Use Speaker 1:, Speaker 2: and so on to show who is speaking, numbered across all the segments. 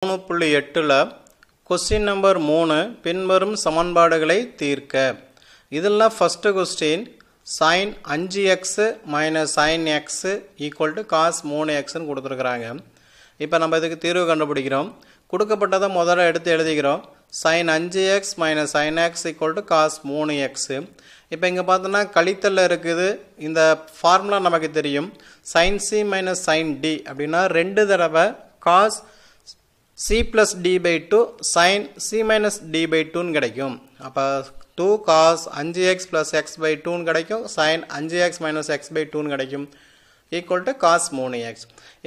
Speaker 1: 3.8ல question number 3 பின்வரும் சமன்பாடுகளை தீர்க்க. இதில் first question sin 5x sin x cos 3x ன்னு கொடுத்திருக்காங்க. இப்போ நம்ம இதுக்கு தீர்வு கண்டுபிடிக்கிறோம். கொடுக்கப்பட்டதை முதல்ல எடுத்து எழுதிக்கிறோம். sin 5x sin x cos 3x. இப்போ இங்க பார்த்தோம்னா கழித்தல்ல இருக்குது. இந்த ஃபார்முலா நமக்கு தெரியும். sin c sin d அப்படினா ரெண்டு தடவை cos c plus d by 2 sin c minus d by 2 ன்னு கிடைக்கும். அப்ப 2 cos 5x plus x by 2 ன்னு கிடைக்கும். sin 5x minus x by 2 ன்னு கிடைக்கும். equal to cos 3x.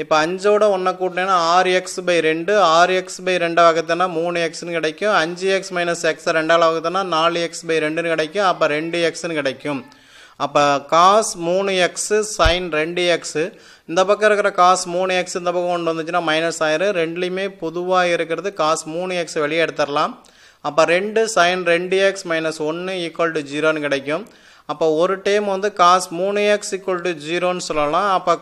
Speaker 1: இப்போ 5 ஓட 1 கூட்டினா 6x by 2 6x by 2 வகுத்தனா 3x ன்னு கிடைக்கும். 5x minus x 2 ஆல வகுத்தனா 4x by 2 ன்னு கிடைக்கும். அப்ப 2x ன்னு கிடைக்கும். அப்ப cos 3x sin 2x இந்த பக்கம் இருக்கிற cos 3x இந்த பக்கம் கொண்டு வந்துச்சுனா மைனஸ் ஆயிரும். ரெண்டுலயுமே பொதுவா இருக்கிறது cos 3x வெளிய எடுத்துறலாம். அப்ப 2 sin 2x minus 1 equal to 0 ன்னு கிடைக்கும். அப்ப ஒரு டேர்ம் வந்து cos 3x equal to 0 ன்னு சொல்லலாம். அப்ப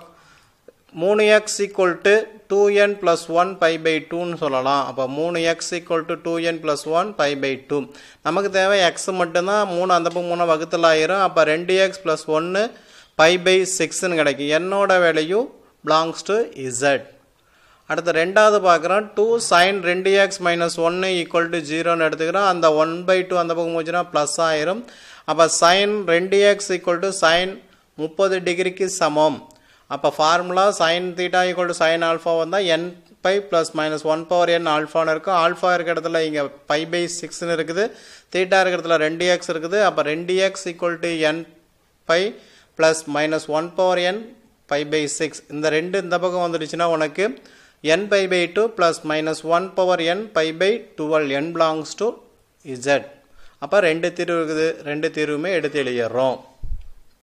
Speaker 1: 3x equal to 2n plus 1 pi by 2 ன்னு சொல்லலாம். அப்ப 3x equal to 2n plus 1 pi by 2. நமக்கு தேவை x மட்டும்தான். 3 அந்த பக்கம் 3 வகுத்தல் ஆயிரும். அப்ப 2x plus 1 pi by 6 ன்னு கிடைக்கும். n ஓட வேல்யூ belongs to z. அடுத்து ரெண்டாவது பார்க்கறோம். 2 sin 2x minus 1 equal to 0 ன்னு எடுத்துக்கிறோம். அந்த 1 by 2 அந்த பக்கம் போச்சுனா பிளஸ் ஆயிரும். அப்ப sin 2x equal to sin 30 டிகிரிக்கு சமம். அப்ப formula sin theta equal to sin alpha வந்தா n pi plus minus 1 power n alpha ன்னு இருக்கும். alpha இருக்க இடத்துல இங்க pi by 6 ன்னு இருக்குது. theta இருக்க இடத்துல 2x இருக்குது. அப்ப 2x equal to n pi plus minus 1 power n pi by 6. இந்த ரெண்டு இந்த பக்கம் வந்துடுச்சுனா உனக்கு n pi by 2 plus minus 1 power n pi by 12 n belongs to z. அப்ப ரெண்டு தீர்வு இருக்குது. ரெண்டு தீர்வுமே எடுத்து எழுதிறோம்.